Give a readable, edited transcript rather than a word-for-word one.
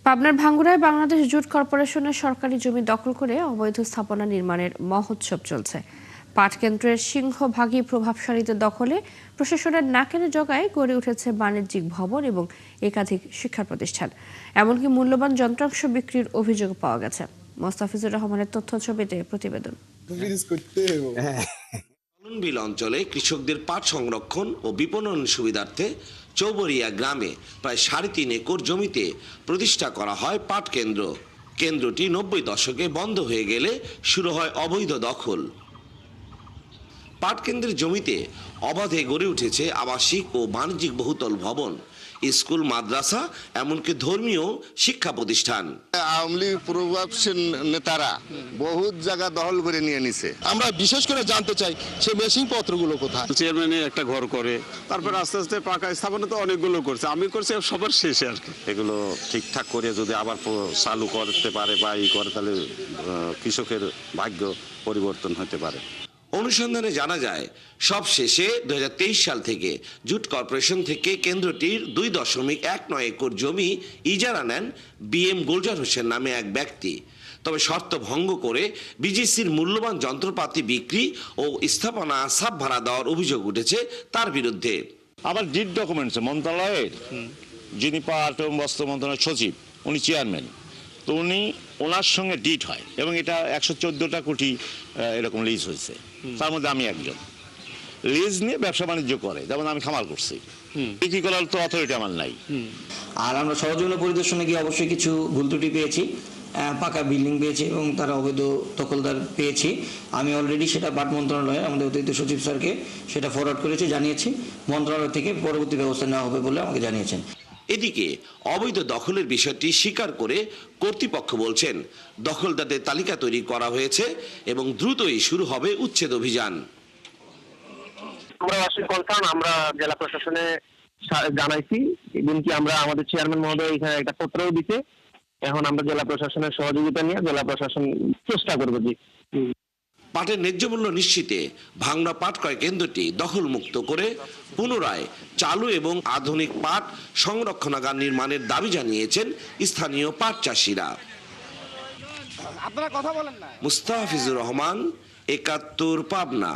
পাবনার ভাঙ্গুড়ায় বাংলাদেশ জুট কর্পোরেশনের সরকারি জমি দখল করে অবৈধ স্থাপনা নির্মাণের মহোৎসব চলছে। পাট কেন্দ্রের সিংহভাগই প্রভাবশালীদের দখলে, প্রশাসনের নাকের জগায় গড়ে উঠেছে বাণিজ্যিক ভবন এবং একাধিক শিক্ষা প্রতিষ্ঠান। এমনকি মূল্যবান যন্ত্রাংশ বিক্রির অভিযোগ পাওয়া গেছে। মোস্তাফিজুর রহমানের তথ্য ছবিতে প্রতিবেদন। বিল অঞ্চলে কৃষকদের পাট সংরক্ষণ ও বিপণন সুবিধার্থে চৌবরিয়া গ্রামে প্রায় 3.5 একর জমিতে প্রতিষ্ঠা করা হয় পাট কেন্দ্র। কেন্দ্রটি 90 দশকে বন্ধ হয়ে গেলে শুরু হয় অবৈধ দখল। পাট কেন্দ্রের জমিতে অবাধে গড়ে উঠেছে আবাসিক ও বাণিজ্যিক বহুতল ভবন, স্কুল, মাদ্রাসা, এমনকি ধর্মীয় শিক্ষা প্রতিষ্ঠান। আওয়ামী লীগ প্রভাবশীল নেতারা বহুত জায়গা দখল করে নিয়ে নিছে। আমরা বিশেষ করে জানতে চাই সে মেশিন পত্রগুলো কোথায়। চেয়ারম্যানে একটা ঘর করে, তারপর আস্তে আস্তে পাকা স্থাপনা তো অনেকগুলো করছে, আমি করছি সবার শেষে আর কি। এগুলো ঠিকঠাক করে যদি আবার চালু করতে পারে বা ই করে, তাহলে কৃষকের ভাগ্য পরিবর্তন হতে পারে। অনুসন্ধানে জানা যায় সব শেষে 2023 সাল থেকে জুট কর্পোরেশন থেকে কেন্দ্রটির 2.19 একর জমি ইজারা নেন BM গুলজার হোসেন নামে এক ব্যক্তি। তবে শর্ত ভঙ্গ করে বিজিসির মূল্যবান যন্ত্রপাতি বিক্রি ও স্থাপনা সাব ভাড়া দেওয়ার অভিযোগ উঠেছে তার বিরুদ্ধে। আবার ডিড ডকুমেন্টস মন্ত্রণালয়ের যিনি পাট এবং বস্ত্র মন্ত্রণালয়ের সচিব, উনি চেয়ারম্যান, তো ওনার সঙ্গে ডিট হয় এবং এটা 114টা কোটি এরকম লিজ হয়েছে। তার মধ্যে আমি একজন। লিজ নিয়ে ব্যবসা বাণিজ্য করে, যেমন আমি খামার করছি, বিক্রি করার তো অথরিটি আমার নাই। আর আমরা সরজমিন পরিদর্শনে গিয়ে অবশ্যই কিছু ভুল ত্রুটি পেয়েছি, পাকা বিল্ডিং পেয়েছি এবং তারা অবৈধ দখলদার পেয়েছি। আমি অলরেডি সেটা পাট মন্ত্রণালয়ে আমাদের অতিরিক্ত সচিব স্যারকে সেটা ফরওয়ার্ড করেছি, জানিয়েছি। মন্ত্রণালয় থেকে পরবর্তী ব্যবস্থা নেওয়া হবে বলে আমাকে জানিয়েছেন। এদিকে অবৈধ দখলের বিষয়টি স্বীকার করে কর্তৃপক্ষ বলছেন দখলদারদের তালিকা তৈরি করা হয়েছে এবং দ্রুতই শুরু হবে উচ্ছেদ অভিযান। আমরা জেলা প্রশাসনে জানাইছি, এমনকি আমরা আমাদের চেয়ারম্যান মহোদয় এখানে একটা পত্রও দিতে। এখন আমরা জেলা প্রশাসনের সহযোগিতা নিয়ে জেলা প্রশাসন চেষ্টা করবো যে পাটের ন্যায্য মূল্য নিশ্চিতে ভাঙ্গড়া পাট ক্রয় কেন্দ্রটি দখলমুক্ত করে পুনরায় চালু এবং আধুনিক পাট সংরক্ষণাগার নির্মাণের দাবি জানিয়েছেন স্থানীয় পাট চাষিরা। মুস্তাফিজুর রহমান, 71 পাবনা।